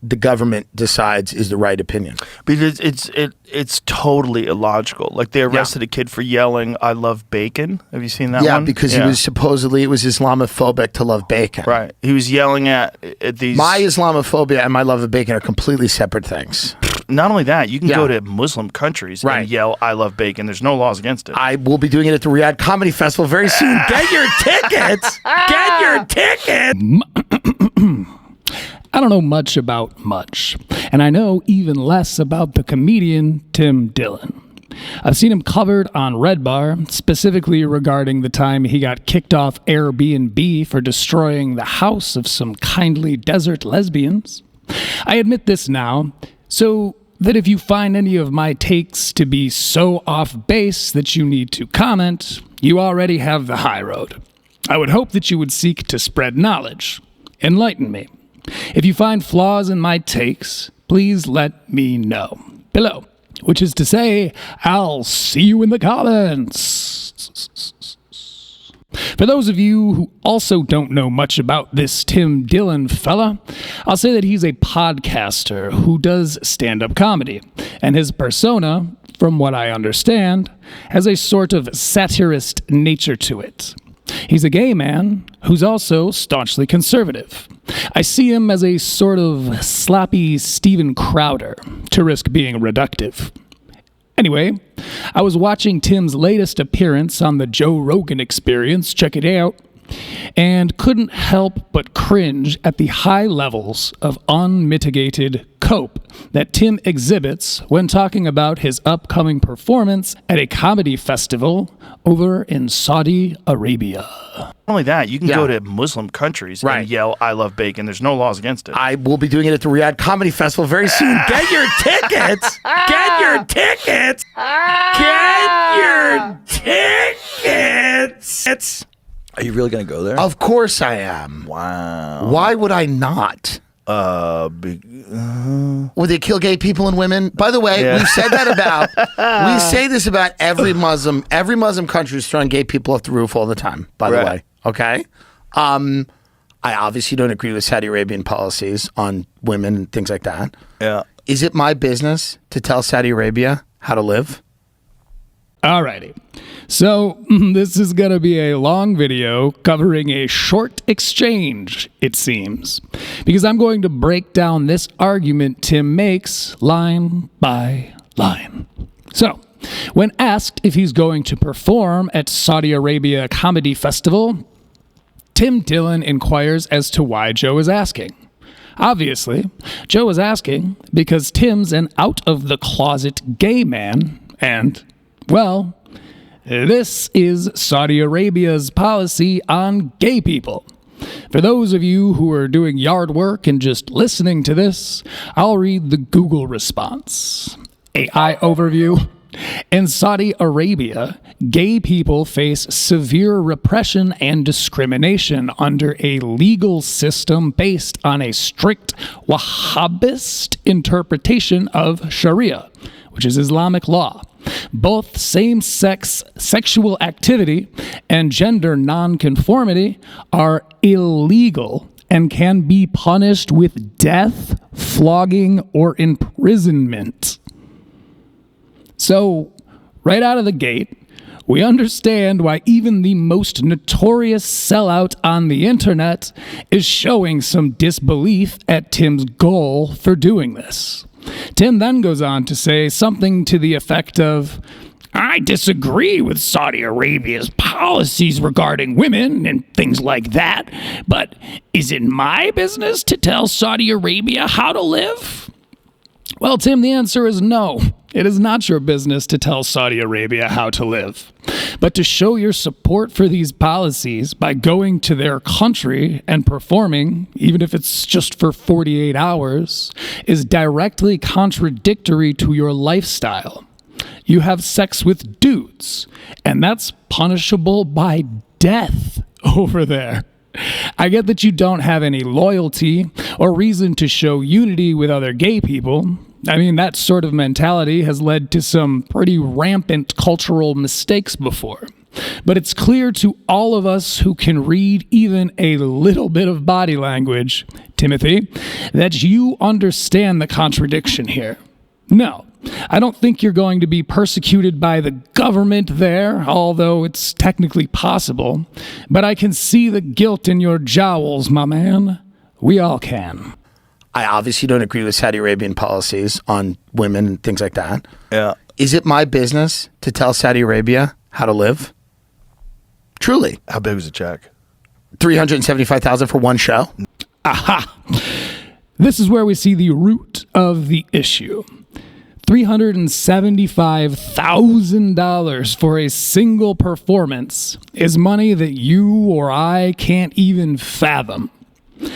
the government decides is the right opinion. Because it's totally illogical. Like they arrested a kid for yelling, "I love bacon." Have you seen that one? Yeah, because he was supposedly, it was Islamophobic to love bacon. Right. He was yelling at these... My Islamophobia and my love of bacon are completely separate things. Not only that, you can go to Muslim countries and yell, "I love bacon." There's no laws against it. I will be doing it at the Riyadh Comedy Festival very soon. Get your tickets! Get your tickets! I don't know much about much, and I know even less about the comedian Tim Dillon. I've seen him covered on Red Bar, specifically regarding the time he got kicked off Airbnb for destroying the house of some kindly desert lesbians. I admit this now, so that if you find any of my takes to be so off base that you need to comment, you already have the high road. I would hope that you would seek to spread knowledge. Enlighten me. If you find flaws in my takes, please let me know below. Which is to say, I'll see you in the comments. For those of you who also don't know much about this Tim Dillon fella, I'll say that he's a podcaster who does stand-up comedy, and his persona, from what I understand, has a sort of satirist nature to it. He's a gay man who's also staunchly conservative. I see him as a sort of sloppy Steven Crowder, to risk being reductive. Anyway, I was watching Tim's latest appearance on the Joe Rogan Experience, check it out, and couldn't help but cringe at the high levels of unmitigated cope that Tim exhibits when talking about his upcoming performance at a comedy festival over in Saudi Arabia. Not only that, you can go to Muslim countries and yell, "I love bacon." There's no laws against it. I will be doing it at the Riyadh Comedy Festival very soon. Get your tickets! Get your tickets! Get your tickets! Are you really going to go there? Of course I am. Wow. Why would I not? Would they kill gay people and women? By the way, we've said that about, we say this about every Muslim country is throwing gay people off the roof all the time, by the way. Okay? I obviously don't agree with Saudi Arabian policies on women and things like that. Yeah. Is it my business to tell Saudi Arabia how to live? Alrighty. So, this is going to be a long video covering a short exchange, it seems, because I'm going to break down this argument Tim makes line by line. So, when asked if he's going to perform at Saudi Arabia Comedy Festival, Tim Dillon inquires as to why Joe is asking. Obviously, Joe is asking because Tim's an out-of-the-closet gay man, and, well, this is Saudi Arabia's policy on gay people. For those of you who are doing yard work and just listening to this, I'll read the Google response. AI overview. In Saudi Arabia, gay people face severe repression and discrimination under a legal system based on a strict Wahhabist interpretation of Sharia, which is Islamic law. Both same-sex sexual activity and gender nonconformity are illegal and can be punished with death, flogging, or imprisonment. So, right out of the gate, we understand why even the most notorious sellout on the internet is showing some disbelief at Tim's goal for doing this. Tim then goes on to say something to the effect of, "I disagree with Saudi Arabia's policies regarding women and things like that, but is it my business to tell Saudi Arabia how to live?" Well, Tim, the answer is no. It is not your business to tell Saudi Arabia how to live. But to show your support for these policies by going to their country and performing, even if it's just for 48 hours, is directly contradictory to your lifestyle. You have sex with dudes, and that's punishable by death over there. I get that you don't have any loyalty or reason to show unity with other gay people. I mean, that sort of mentality has led to some pretty rampant cultural mistakes before. But it's clear to all of us who can read even a little bit of body language, Timothy, that you understand the contradiction here. No, I don't think you're going to be persecuted by the government there, although it's technically possible. But I can see the guilt in your jowls, my man. We all can. I obviously don't agree with Saudi Arabian policies on women and things like that. Yeah. Is it my business to tell Saudi Arabia how to live? Truly. How big was the check? $375,000 for one show. Aha! This is where we see the root of the issue. $375,000 for a single performance is money that you or I can't even fathom.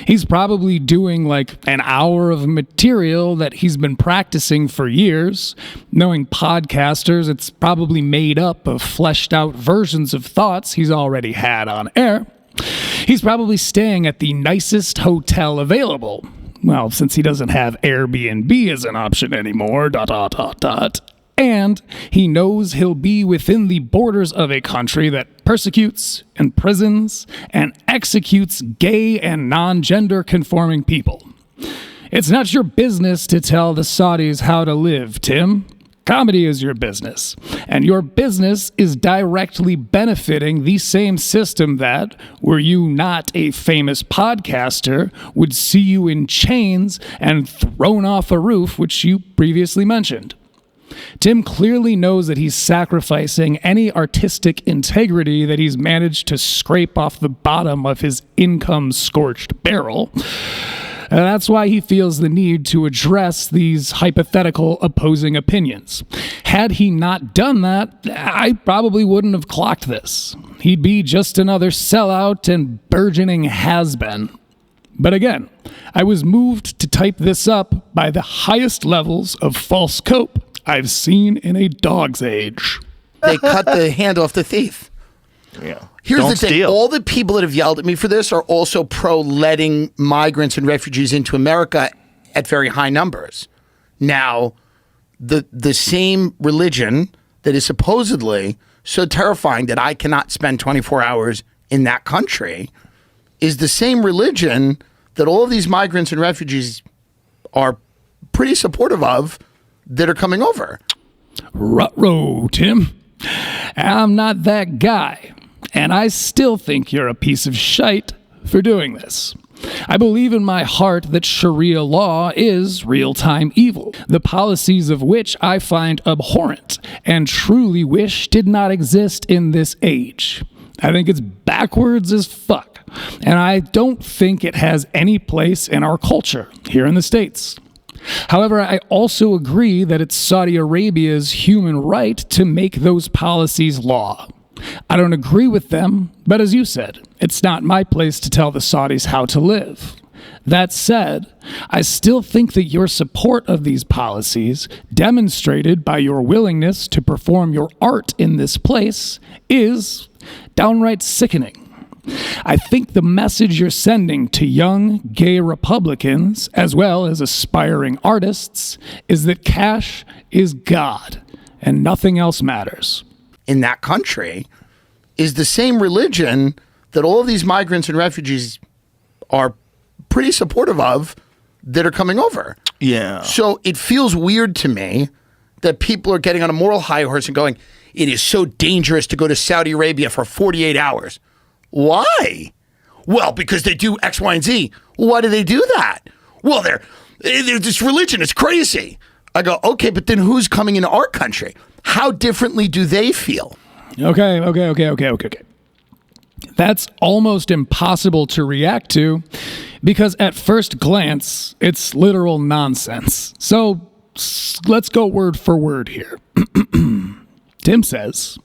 He's probably doing like an hour of material that he's been practicing for years. Knowing podcasters, it's probably made up of fleshed out versions of thoughts he's already had on air. He's probably staying at the nicest hotel available. Well, since he doesn't have Airbnb as an option anymore, ... And he knows he'll be within the borders of a country that persecutes, imprisons, and executes gay and non-gender conforming people. It's not your business to tell the Saudis how to live, Tim. Comedy is your business, and your business is directly benefiting the same system that, were you not a famous podcaster, would see you in chains and thrown off a roof, which you previously mentioned. Tim clearly knows that he's sacrificing any artistic integrity that he's managed to scrape off the bottom of his income-scorched barrel. And that's why he feels the need to address these hypothetical opposing opinions. Had he not done that, I probably wouldn't have clocked this. He'd be just another sellout and burgeoning has-been. But again, I was moved to type this up by the highest levels of false cope I've seen in a dog's age. They cut the hand off the thief. Yeah. Here's Don't the thing. steal. All the people that have yelled at me for this are also pro letting migrants and refugees into America at very high numbers. Now, the same religion that is supposedly so terrifying that I cannot spend 24 hours in that country is the same religion that all of these migrants and refugees are pretty supportive of that are coming over. Ruh-roh, Tim. I'm not that guy, and I still think you're a piece of shite for doing this. I believe in my heart that Sharia law is real-time evil, the policies of which I find abhorrent and truly wish did not exist in this age. I think it's backwards as fuck, and I don't think it has any place in our culture here in the States. However, I also agree that it's Saudi Arabia's human right to make those policies law. I don't agree with them, but as you said, it's not my place to tell the Saudis how to live. That said, I still think that your support of these policies, demonstrated by your willingness to perform your art in this place, is downright sickening. I think the message you're sending to young gay Republicans, as well as aspiring artists, is that cash is God and nothing else matters. In that country is the same religion that all of these migrants and refugees are pretty supportive of that are coming over. Yeah. So it feels weird to me that people are getting on a moral high horse and going, it is so dangerous to go to Saudi Arabia for 48 hours. Why? Well, because they do X, Y, and Z. Why do they do that? Well, they're this religion is crazy. I go, okay, but then who's coming into our country? How differently do they feel? Okay. That's almost impossible to react to because at first glance, it's literal nonsense. So let's go word for word here. Tim says,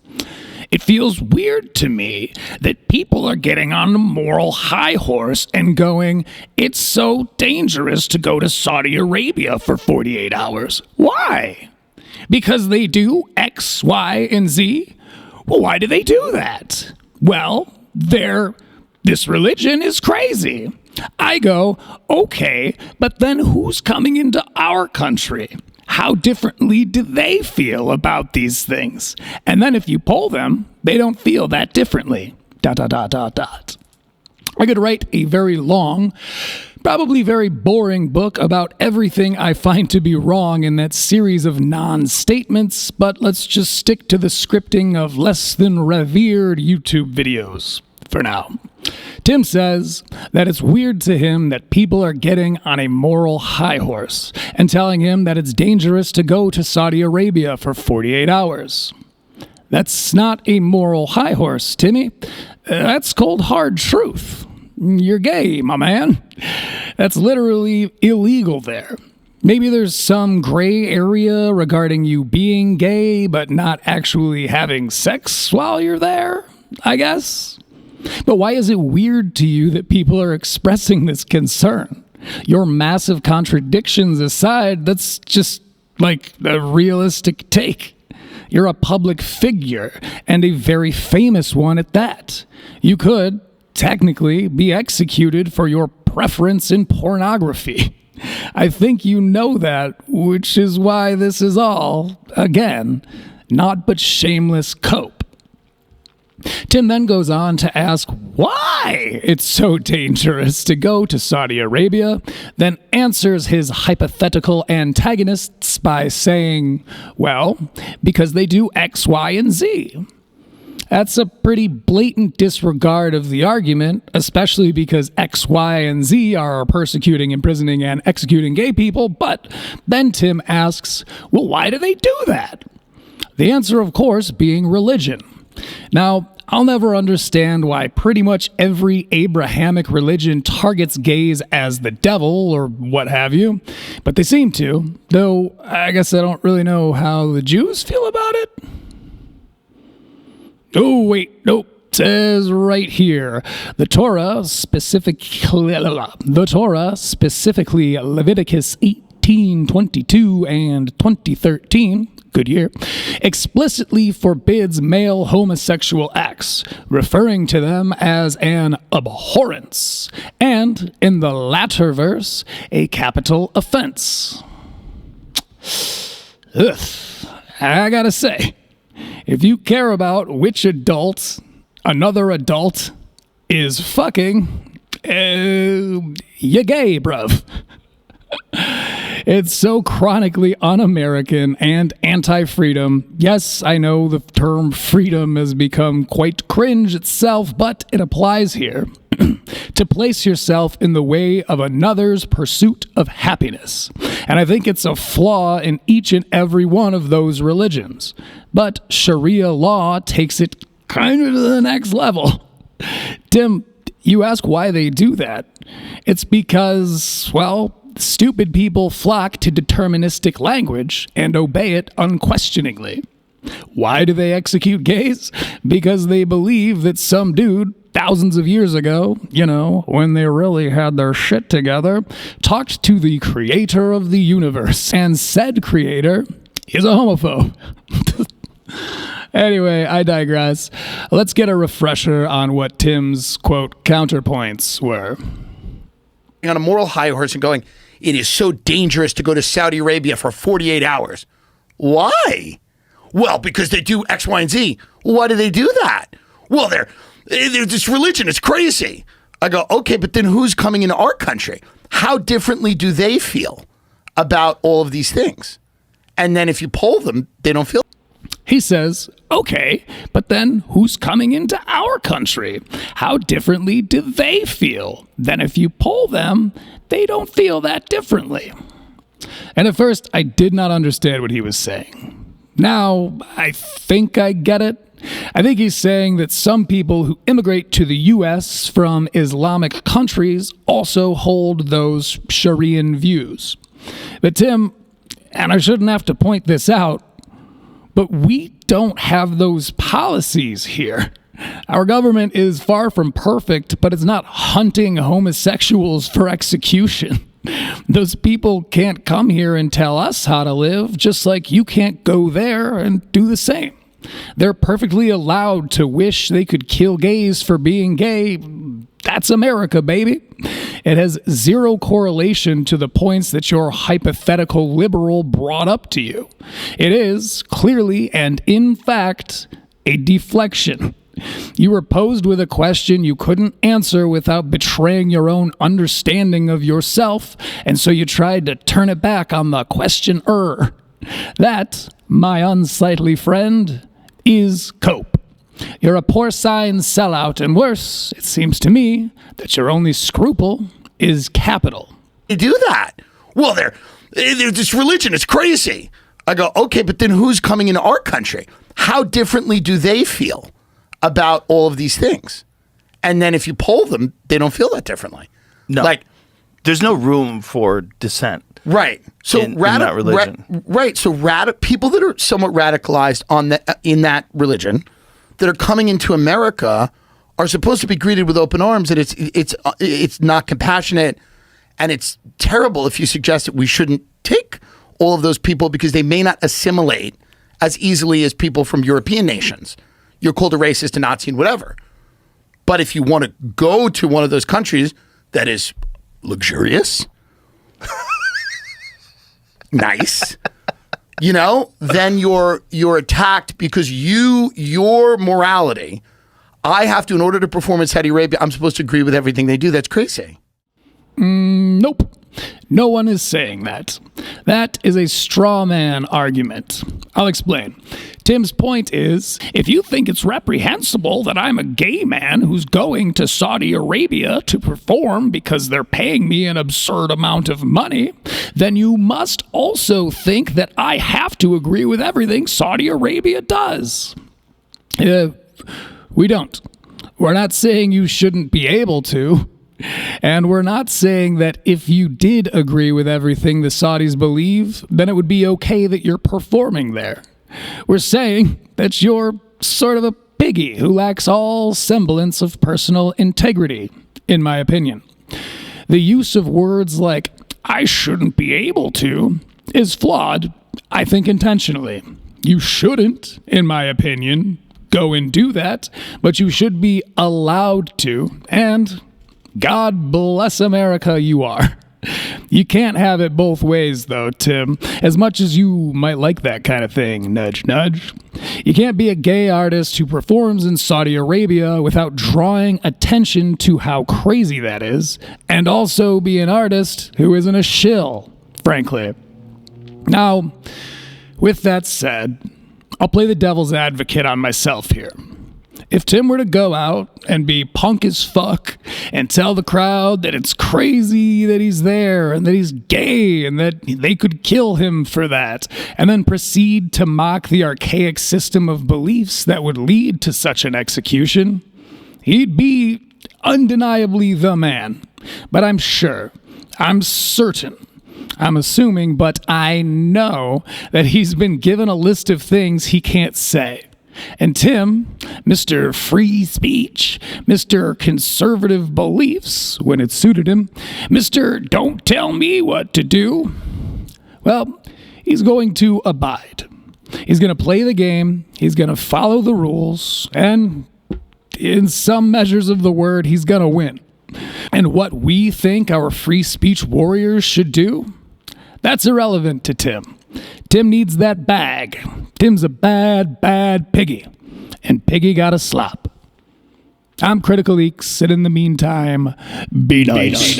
it feels weird to me that people are getting on a moral high horse and going, it's so dangerous to go to Saudi Arabia for 48 hours. Why? Because they do X, Y, and Z? Well, why do they do that? Well, this religion is crazy. I go, okay, but then who's coming into our country? how differently do they feel about these things? And then if you poll them, they don't feel that differently. ... I could write a very long, probably very boring book about everything I find to be wrong in that series of non-statements, but let's just stick to the scripting of less than revered YouTube videos for now. Tim says that it's weird to him that people are getting on a moral high horse and telling him that it's dangerous to go to Saudi Arabia for 48 hours. That's not a moral high horse, Timmy. That's cold hard truth. You're gay, my man. That's literally illegal there. Maybe there's some gray area regarding you being gay, but not actually having sex while you're there, I guess. But why is it weird to you that people are expressing this concern? Your massive contradictions aside, that's just like a realistic take. You're a public figure, and a very famous one at that. You could, technically, be executed for your preference in pornography. I think you know that, which is why this is all, again, not but shameless cope. Tim then goes on to ask why it's so dangerous to go to Saudi Arabia, then answers his hypothetical antagonists by saying, well, because they do X, Y, and Z. That's a pretty blatant disregard of the argument, especially because X, Y, and Z are persecuting, imprisoning, and executing gay people. But then Tim asks, well, why do they do that? The answer, of course, being religion. Now, I'll never understand why pretty much every Abrahamic religion targets gays as the devil or what have you, but they seem to, though I guess I don't really know how the Jews feel about it. Oh, wait, nope. It says right here, the Torah specifically Leviticus 18:22 and 20:13, good year, explicitly forbids male homosexual acts, referring to them as an abhorrence, and in the latter verse, a capital offense. Ugh, I gotta say, if you care about which adult another adult is fucking, you're gay, bruv. It's so chronically un-American and anti-freedom. Yes, I know the term freedom has become quite cringe itself, but it applies here. To place yourself in the way of another's pursuit of happiness. And I think it's a flaw in each and every one of those religions. But Sharia law takes it kind of to the next level. Tim, you ask why they do that. It's because, well, stupid people flock to deterministic language and obey it unquestioningly. Why do they execute gays? Because they believe that some dude thousands of years ago, you know, when they really had their shit together, talked to the creator of the universe, and said creator is a homophobe. Anyway, I digress. Let's get a refresher on what Tim's, quote, counterpoints were. On a moral high horse and going, it is so dangerous to go to Saudi Arabia for 48 hours. Why? Well, because they do X, Y, and Z. Why do they do that? Well, they're this religion is crazy. I go, okay, but then who's coming into our country? How differently do they feel about all of these things? And then if you poll them, they don't feel. He says, okay, but then who's coming into our country? How differently do they feel? Then if you poll them, they don't feel that differently. And at first, I did not understand what he was saying. Now, I think I get it. I think he's saying that some people who immigrate to the U.S. from Islamic countries also hold those Sharian views. But Tim, and I shouldn't have to point this out, but we don't have those policies here. Our government is far from perfect, but it's not hunting homosexuals for execution. Those people can't come here and tell us how to live, just like you can't go there and do the same. They're perfectly allowed to wish they could kill gays for being gay. That's America, baby. It has zero correlation to the points that your hypothetical liberal brought up to you. It is clearly and in fact a deflection. You were posed with a question you couldn't answer without betraying your own understanding of yourself, and so you tried to turn it back on the questioner. That, my unsightly friend, is cope. You're a porcine sellout, and worse, it seems to me that your only scruple is capital. They do that. Well, they're this religion is crazy. I go, okay, but then who's coming into our country? How differently do they feel about all of these things? And then if you poll them, they don't feel that differently. No. Like, there's no room for dissent. Right. So in that religion. Right. So people that are somewhat radicalized in that religion that are coming into America are supposed to be greeted with open arms, and it's not compassionate, and it's terrible if you suggest that we shouldn't take all of those people because they may not assimilate as easily as people from European nations. You're called a racist, a Nazi, and whatever. But if you want to go to one of those countries that is luxurious, nice, then you're attacked because your morality. I have to, in order to perform in Saudi Arabia, I'm supposed to agree with everything they do. That's crazy. Nope. No one is saying that. That is a straw man argument. I'll explain. Tim's point is, if you think it's reprehensible that I'm a gay man who's going to Saudi Arabia to perform because they're paying me an absurd amount of money, then you must also think that I have to agree with everything Saudi Arabia does. We don't. We're not saying you shouldn't be able to. And we're not saying that if you did agree with everything the Saudis believe, then it would be okay that you're performing there. We're saying that you're sort of a piggy who lacks all semblance of personal integrity, in my opinion. The use of words like, I shouldn't be able to, is flawed, I think intentionally. You shouldn't, in my opinion, go and do that, but you should be allowed to, and God bless America, you are. You can't have it both ways, though, Tim. As much as you might like that kind of thing, nudge, nudge. You can't be a gay artist who performs in Saudi Arabia without drawing attention to how crazy that is, and also be an artist who isn't a shill, frankly. Now, with that said, I'll play the devil's advocate on myself here. If Tim were to go out and be punk as fuck and tell the crowd that it's crazy that he's there and that he's gay and that they could kill him for that, and then proceed to mock the archaic system of beliefs that would lead to such an execution, he'd be undeniably the man. But I'm certain, I'm assuming, but I know that he's been given a list of things he can't say. And Tim, Mr. Free Speech, Mr. Conservative Beliefs, when it suited him, Mr. Don't Tell Me What to Do, well, he's going to abide. He's going to play the game, he's going to follow the rules, and in some measures of the word, he's going to win. And what we think our free speech warriors should do, that's irrelevant to Tim. Tim needs that bag. Tim's a bad, bad piggy. And Piggy got a slop. I'm Critical Eeks, and in the meantime, be nice.